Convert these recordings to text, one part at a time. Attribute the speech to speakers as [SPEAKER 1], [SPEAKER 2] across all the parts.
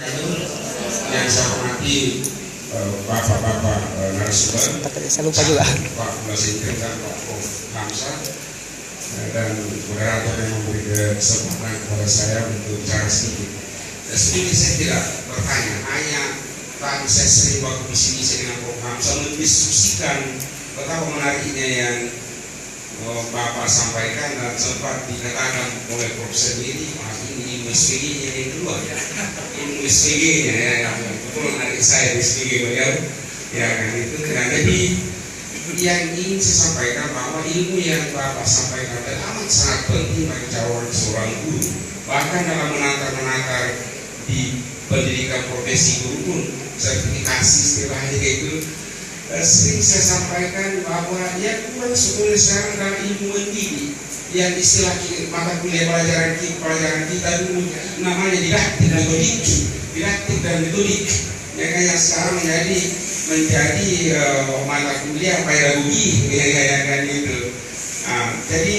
[SPEAKER 1] Yang saya hormati bapak-bapak narasumber,
[SPEAKER 2] saya lupa juga.
[SPEAKER 1] Pak Presiden dan Pak Prof. Hamzah dan moderator yang memberi kesempatan kepada saya untuk bicara sedikit. Sedikit saya tidak bertanya, hanya tadi saya sering waktu misi-misi dengan Prof. Hamzah mendiskusikan betapa menariknya yang Bapak sampaikan dan sempat dikatakan oleh Profesor ini, ini ilmu SPG-nya yang kedua ya, ilmu SPG-nya ya, betul adik saya di SPG beliau ya kan itu. Nah, jadi yang ingin saya sampaikan bahwa ilmu yang Bapak sampaikan amat sangat penting bagi calon seorang guru, bahkan dalam menakar di pendidikan profesi guru pun sertifikasi istilahnya itu. Sering saya sampaikan bahwa yang kurang sebetulnya sekarang dalam ilmu mendidik yang istilah mata kuliah pelajaran kita dulu namanya didaktik dan metodik ya kan, yang sekarang menjadi mata kuliah pedagogi ya kan itu. Jadi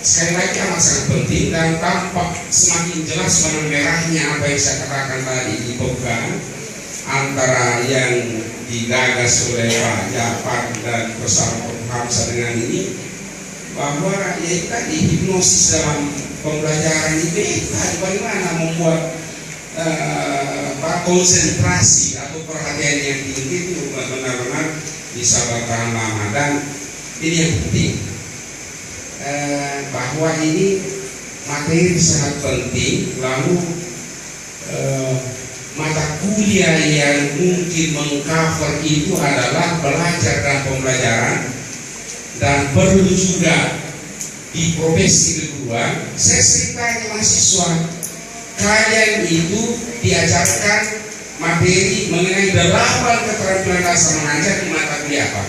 [SPEAKER 1] sekali lagi amat sangat penting dan tampak semakin jelas benang merahnya apa yang saya katakan tadi di pembukaan antara yang digagas oleh Pak Jafar dan bersama Prof. Hamzah dengan ini, bahwa ya tadi hipnosis dalam pembelajaran itu tadi bagaimana membuat konsentrasi atau perhatian yang tinggi itu benar-benar bisa bertahan lama. Dan ini yang penting, bahwa ini materi sangat penting. Lalu mata kuliah yang mungkin mengcover itu adalah belajar dan pembelajaran, dan perlu juga di profesi kedua. Saya sering tanya mahasiswa, kalian itu diajarkan materi mengenai 8 keterampilan dasar mengajar di mata kuliah apa?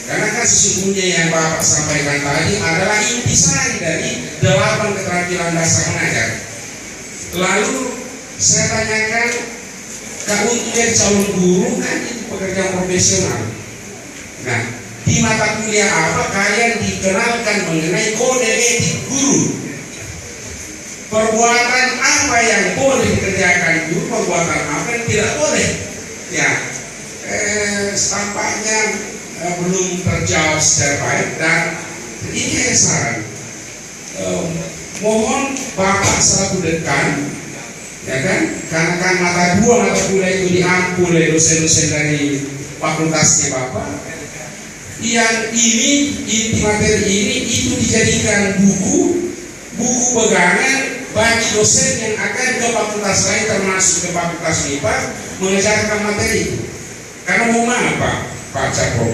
[SPEAKER 1] Karena kan sesungguhnya yang Bapak sampaikan tadi adalah intisari dari 8 keterampilan dasar mengajar. Lalu saya tanyakan, untuk jadi calon guru kan itu pekerjaan profesional. Nah, di mata kuliah apa kalian dikenalkan mengenai kode etik guru? Perbuatan apa yang boleh dikerjakan guru, perbuatan apa yang tidak boleh? Ya, tampaknya belum terjawab secara baik, dan ini saran. Mohon Bapak selaku dekan, ya kan, karena kan mata kuliah itu diampu oleh dosen-dosen dari fakultasnya Bapak. Yang ini inti materi ini itu dijadikan buku pegangan bagi dosen yang akan ke fakultas lain, termasuk ke fakultas MIPA, mengajarkan materi itu. Karena mau apa Pak Cakro?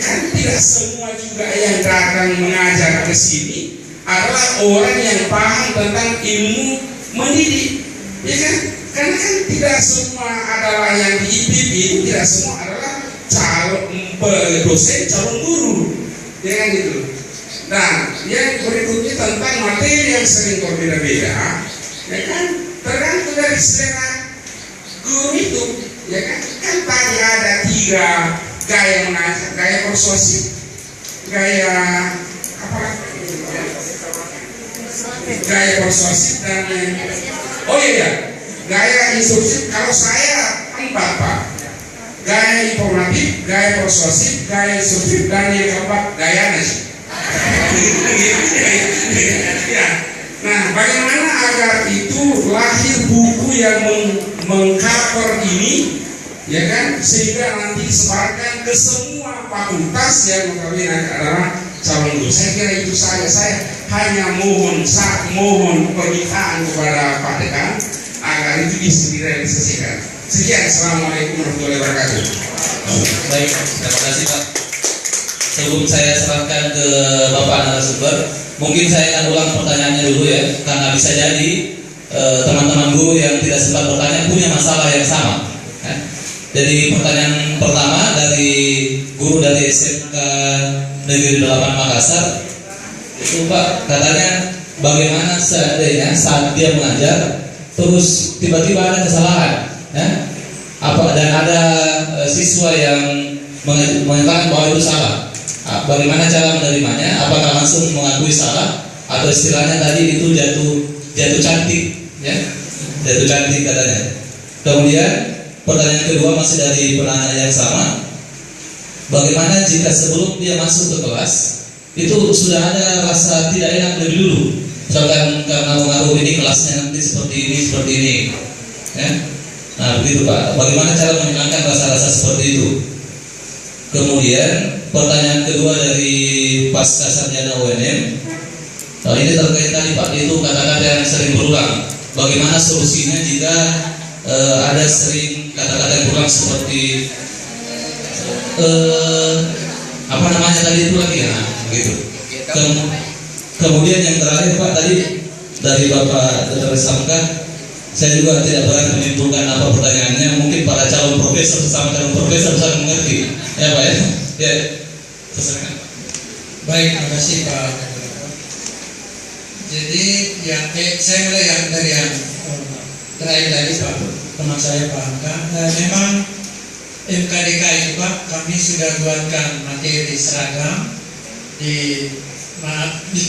[SPEAKER 1] Kan tidak semua juga yang datang mengajar ke sini adalah orang yang paham tentang ilmu mendidik, ya kan? Karena kan tidak semua adalah yang di IPB itu tidak semua adalah calon dosen, calon guru, ya kan gitu. Nah, yang berikutnya tentang materi yang sering berbeda-beda, ya kan? Tergantung dari selera guru itu, ya kan? Kan tadi ada 3 gaya mengajar, gaya persuasif, gaya apa? Gaya persuasif dan gaya instruksif. Kalau saya 4 Pak, gaya informatif, gaya persuasif, gaya instruksif, dan yang keempat gaya nasib. Ya. Nah, bagaimana agar itu lahir buku yang mengcover ini, ya kan, sehingga nanti disebarkan ke semua fakultas yang notabene adalah calon guru. Saya kira itu saja. Saya hanya mohon permintaan kepada Pak Dekan agar itu bisa direalisasikan. Sekian, assalamualaikum warahmatullahi wabarakatuh.
[SPEAKER 3] Baik, terima kasih Pak. Sebelum saya serahkan ke Bapak narasumber, mungkin saya akan ulang pertanyaannya dulu ya, karena bisa jadi teman-teman guru yang tidak sempat bertanya punya masalah yang sama. Jadi pertanyaan pertama dari guru dari SMK Negeri 8 Makassar, itu Pak, katanya bagaimana seandainya saat dia mengajar terus tiba-tiba ada kesalahan, ya? Dan ada siswa yang mengatakan bahwa itu salah. Bagaimana cara menerimanya? Apakah langsung mengakui salah atau istilahnya tadi itu jatuh cantik, ya? Itu cantik katanya. Kemudian pertanyaan kedua masih dari penanya yang sama. Bagaimana jika sebelum dia masuk ke kelas itu sudah ada rasa tidak enak lebih dulu? Misalkan karena mengaruh ini kelasnya nanti seperti ini, ya. Nah begitu Pak. Bagaimana cara menghilangkan rasa-rasa seperti itu? Kemudian pertanyaan kedua dari pasca sarjana UNM. Nah, ini terkait tadi Pak, itu kata-kata yang sering berulang. Bagaimana solusinya jika ada sering kata-kata yang berulang seperti apa namanya tadi itu lagi ya, begitu. Kemudian yang terakhir Pak tadi dari Bapak Dr. Samka, saya juga tidak berani menyimpulkan apa pertanyaannya. Mungkin para calon profesor bersama calon profesor bisa mengerti, ya Pak ya. Ya, terserah.
[SPEAKER 2] Baik, terima kasih Pak. Jadi yang saya mulai yang dari yang terakhir tadi Pak, teman saya Pak Angka. Memang MKDK itu Pak, kami sudah buatkan materi seragam di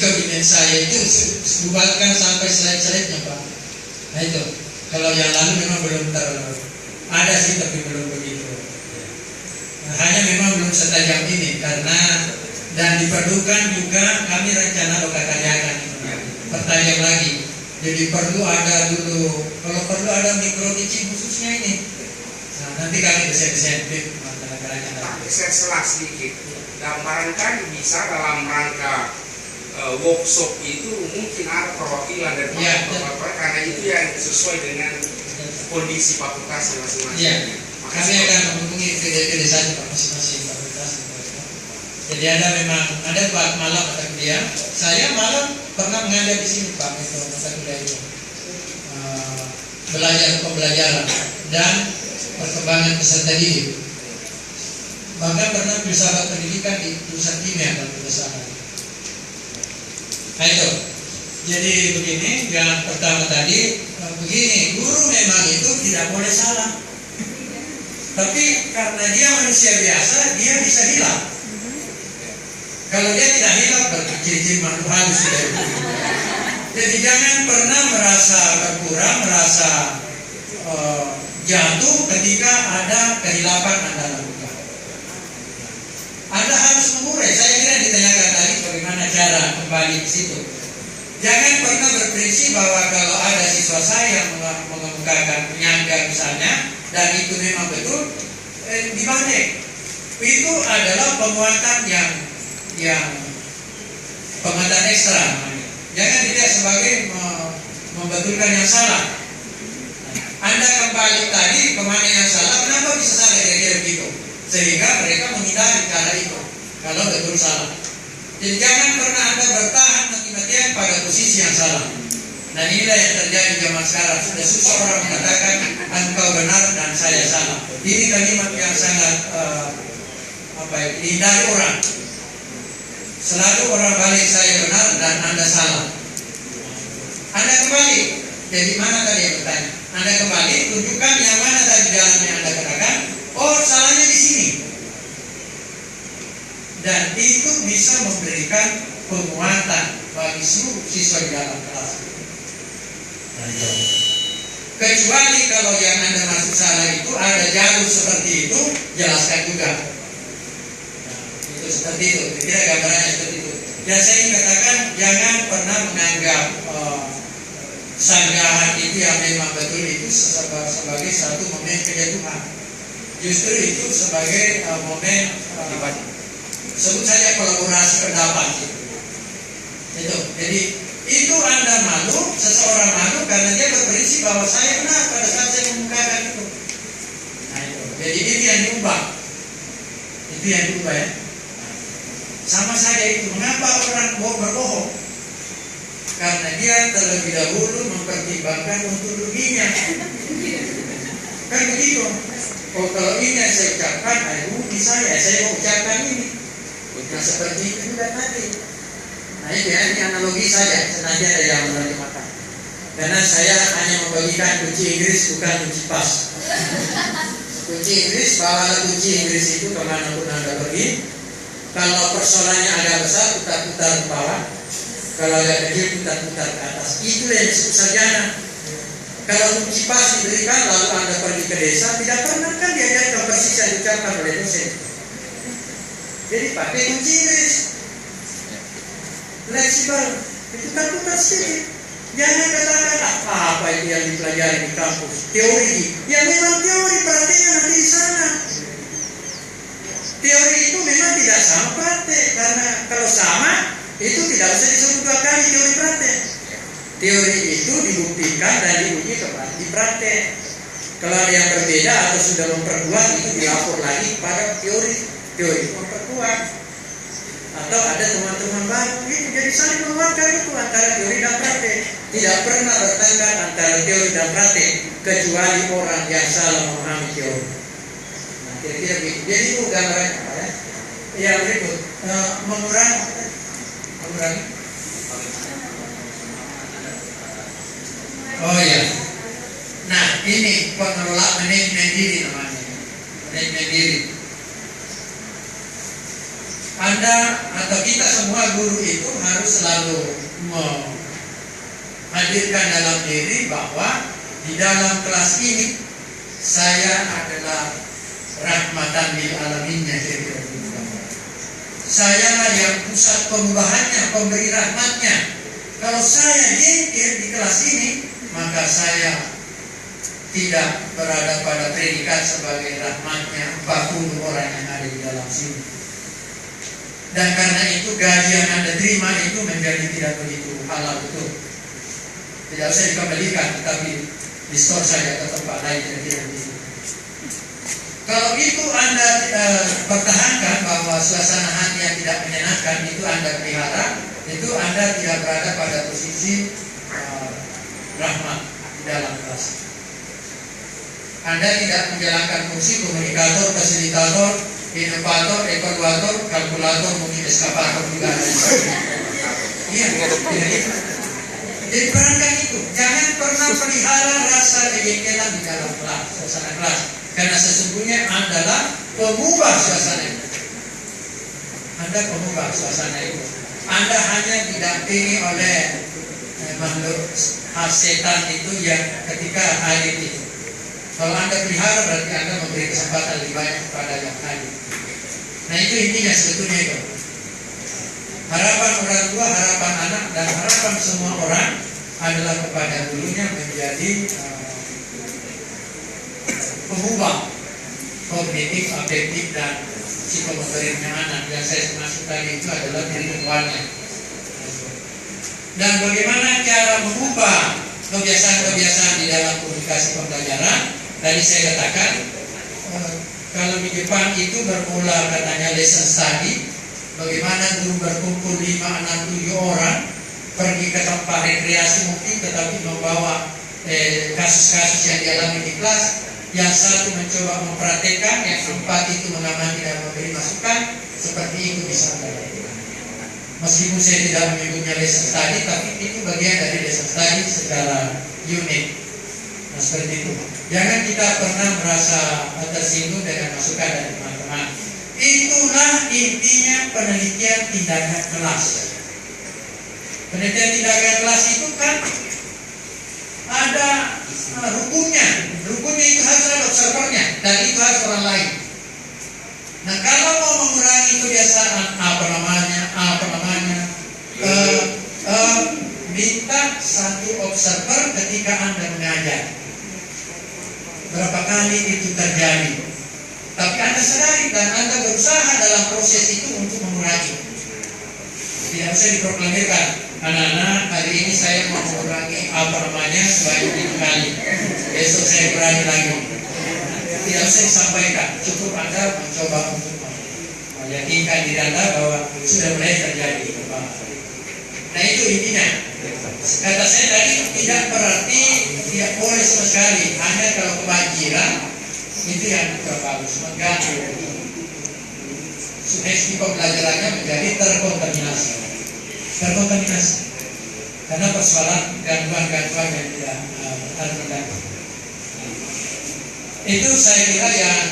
[SPEAKER 2] kabinet saya itu buatkan sampai slide-slide-nya Pak. Nah itu, kalau yang lalu memang belum ada sih tapi belum begitu. Nah, hanya memang belum setajam ini karena dan diperlukan juga kami rencana karyakan itu pertajam lagi. Jadi perlu ada dulu, kalau perlu ada mikro teaching khususnya ini. Nah, nanti kami desain
[SPEAKER 1] Saya selah sedikit. Dan barangkali bisa dalam rangka workshop itu mungkin ada perwakilan dari Bapak, karena itu yang sesuai dengan kondisi fakultas masing-masing.
[SPEAKER 2] Ya, kami akan menghubungi PD saja Pak, masing-masing fakultas. Jadi memang ada Pak malam mata kuliah. Saya malam pernah mengajar di sini Pak, itu mata kuliah itu pembelajaran dan perkembangan peserta didik. Bahkan pernah filsafat pendidikan di jurusan kimia kalau tidak salah. Nah itu. Jadi begini, yang pertama tadi begini, guru memang itu tidak boleh salah. Tapi karena dia manusia biasa, dia bisa hilang. Kalau dia tidak hilang, berciri-ciri makhluk halus. Jadi jangan pernah merasa berkurang, merasa jatuh ketika ada kehilapan Anda lakukan. Anda harus mengurai. Saya kira ditanyakan tadi bagaimana cara kembali ke situ. Jangan pernah berprinsip bahwa kalau ada siswa saya yang mengemukakan penyangga misalnya, dan itu memang betul, dibanding. Itu adalah penguatan yang penguatan ekstra. Jangan dilihat sebagai membetulkan yang salah. Anda kembali tadi kemana yang salah, kenapa bisa salah kira-kira begitu? Sehingga mereka menghindari cara itu kalau betul salah. Jadi jangan pernah Anda bertahan mati-matian pada posisi yang salah. Dan inilah yang terjadi zaman sekarang. Sudah susah orang mengatakan engkau benar dan saya salah. Ini kalimat yang sangat dihindari orang. Selalu orang balik saya benar dan Anda salah. Anda kembali. Jadi mana tadi yang bertanya? Anda kembali, tunjukkan yang mana tadi jalan yang Anda katakan. Oh, salahnya di sini. Dan itu bisa memberikan penguatan bagi seluruh siswa di dalam kelas. Kecuali kalau yang Anda maksud salah itu ada jalur seperti itu, jelaskan juga. Itu seperti itu. Kira gambarannya seperti itu. Dan saya ingin katakan, jangan pernah menganggap sanggahan itu yang memang betul itu sebagai satu momen kejatuhan. Justru itu sebagai momen sebut saja kolaborasi pendapat itu. Jadi itu Anda malu, seseorang malu karena dia berprinsip bahwa saya benar pada saat saya mengemukakan itu. Nah itu. Jadi itu yang diubah. Itu yang diubah ya. Sama saja itu. Mengapa orang berbohong? Karena dia terlebih dahulu mempertimbangkan untung ruginya. Kan begitu. Oh kalau ini yang saya ucapkan, rugi saya mau ucapkan ini. Nah seperti itu juga tadi. Nah ini analogi saja, sengaja ada yang menerjemahkan. Karena saya hanya membagikan kunci Inggris bukan kunci pas. Kunci Inggris, bawalah kunci Inggris itu kemanapun Anda pergi. Kalau persoalannya agak besar, putar-putar ke bawah. Kalau agak kecil, putar-putar ke atas. Itu yang disebut sarjana. Kalau kipas diberikan lalu Anda pergi ke desa, tidak pernah kan diajarkan persis yang diucapkan oleh dosen. Jadi pakai kunci Inggris, fleksibel, itu terputar sedikit. Jangan katakan apa itu yang dipelajari di kampus, teori. Ya memang teori, prakteknya nanti di sana. Teori itu memang tidak sama praktek, karena kalau sama itu tidak usah disebut 2 kali teori praktek. Teori itu dibuktikan dan diuji di praktek. Kalau ada yang berbeda atau sudah memperkuat, itu dilapor lagi pada teori itu memperkuat. Atau ada teman-teman baru, jadi saling menguatkan itu antara teori dan praktek. Tidak pernah bertengkar antara teori dan praktek, kecuali orang yang salah memahami teori. Nah, kira-kira begitu. Jadi itu gambarannya, Pak, ya. Yang berikut, mengurangi. Oh ya. Nah, ini pengelola manajemen diri namanya. Manajemen diri. Anda atau kita semua guru itu harus selalu menghadirkan dalam diri bahwa di dalam kelas ini saya adalah rahmatan lil alaminnya. Saya lah yang pusat perubahannya, pemberi rahmatnya. Kalau saya jengkel di kelas ini, maka saya tidak berada pada predikat sebagai rahmatnya 40 orang yang ada di dalam sini. Dan karena itu gaji yang Anda terima itu menjadi tidak begitu halal betul. Tidak usah dikembalikan, tetapi di-store saja ke tempat lain kira-kira begitu. Kalau itu Anda pertahankan bahwa suasana hati yang tidak menyenangkan itu Anda pelihara, itu Anda tidak berada pada posisi rahmat di dalam kelas. Anda tidak menjalankan fungsi komunikator, fasilitator, inovator, evaluator, kalkulator, mungkin eskapator juga ada. Iya, jadi perankan itu. Jangan pernah pelihara rasa kejengkelan di dalam kelas, suasana kelas, karena sesungguhnya adalah pengubah suasana itu. Anda pengubah suasana itu. Anda hanya didampingi oleh makhluk setan itu yang ketika hadir itu. Kalau Anda pelihara berarti Anda memberi kesempatan lebih banyak kepada yang hadir. Nah itu intinya sebetulnya itu. Harapan orang tua, harapan anak, dan harapan semua orang adalah kepada gurunya menjadi pengubah kognitif, afektif, dan psikomotoriknya anak. Yang saya maksud tadi itu adalah kehidupannya. Dan bagaimana cara mengubah kebiasaan-kebiasaan di dalam komunikasi pembelajaran? Tadi saya katakan kalau di Jepang itu bermula katanya lesson study, bagaimana guru berkumpul 5, 6, 7 orang pergi ke tempat rekreasi mungkin, tetapi membawa kasus-kasus yang dialami di kelas. Yang satu mencoba mempraktekkan, yang 4 itu mengamati dan memberi masukan. Seperti itu bisa dilakukan. Meskipun saya tidak menyebutnya lesson study, tapi itu bagian dari lesson study secara unik. Nah seperti itu. Jangan kita pernah merasa tersinggung dengan masukan dari teman-teman. Itulah intinya penelitian tindakan kelas. Penelitian tindakan kelas itu kan ada rukunnya. Rukunnya itu harus ada observernya, dan itu harus orang lain. Nah kalau mau mengurangi kebiasaan minta satu observer ketika Anda mengajar. Berapa kali itu terjadi? Tapi Anda sadari dan Anda berusaha dalam proses itu untuk mengurangi. Tidak usah diproklamirkan. Anak-anak, hari ini saya mau mengurangi sebanyak 5 kali. Besok saya kurangi lagi. Tidak usah disampaikan. Cukup Anda mencoba untuk meyakinkan diri Anda bahwa sudah mulai terjadi. Nah itu intinya. Kata saya tadi tidak berarti tidak boleh sama sekali. Hanya kalau kebanjiran itu yang tidak bagus, mengganggu. Sugesti pembelajarannya menjadi terkontaminasi. Karena persoalan gangguan-gangguan yang tidak terkendali. Itu saya kira yang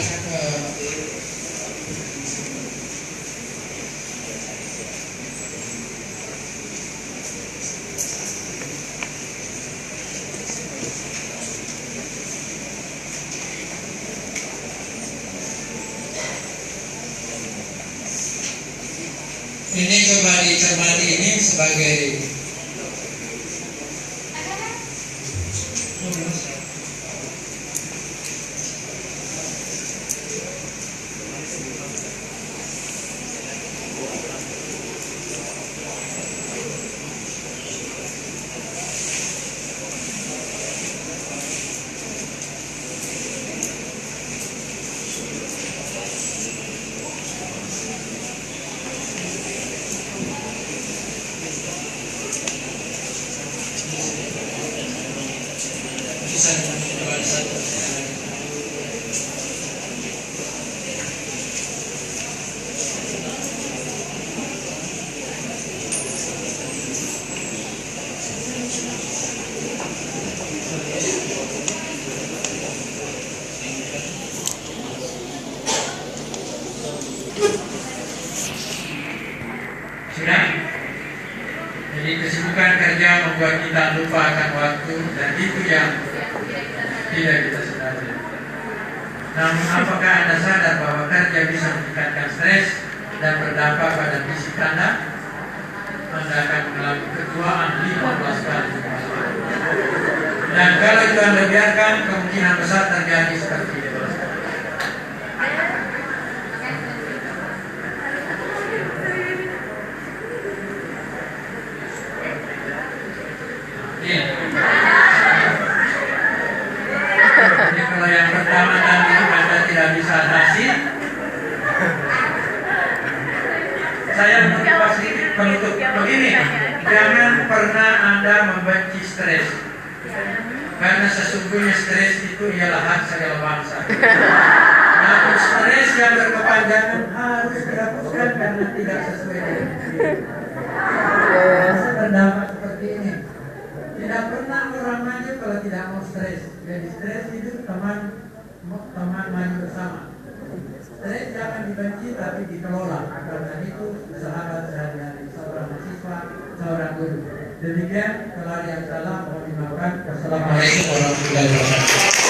[SPEAKER 2] Ini coba dicermati ini sebagai sudah. Jadi kesibukan kerja membuat kita lupa akan waktu, dan itu yang tidak kita sadari. Namun apakah Anda sadar bahwa kerja bisa meningkatkan stres dan berdampak pada fisik Anda? Anda akan mengalami ketuaan 15 kali. Dan kalau itu Anda biarkan, kemungkinan besar terjadi seperti itu. Jadi kalau yang pertama tadi Anda tidak bisa atasi, saya mencoba sedikit penutup begini. Jangan pernah Anda membenci stres, karena sesungguhnya stres itu ialah hak segala bangsa. Namun stres yang berkepanjangan harus dihapuskan karena tidak sesuai dengan diri. Saya berdampak seperti ini. Tidak pernah orang maju kalau tidak mau stres. Jadi stres itu teman maju bersama. Stres jangan dibenci tapi dikelola. Karena itu sahabat sehari-hari, seorang mahasiswa, seorang guru. Demikian, kalau ada yang salah mohon dimaafkan. Wassalamualaikum warahmatullahi wabarakatuh.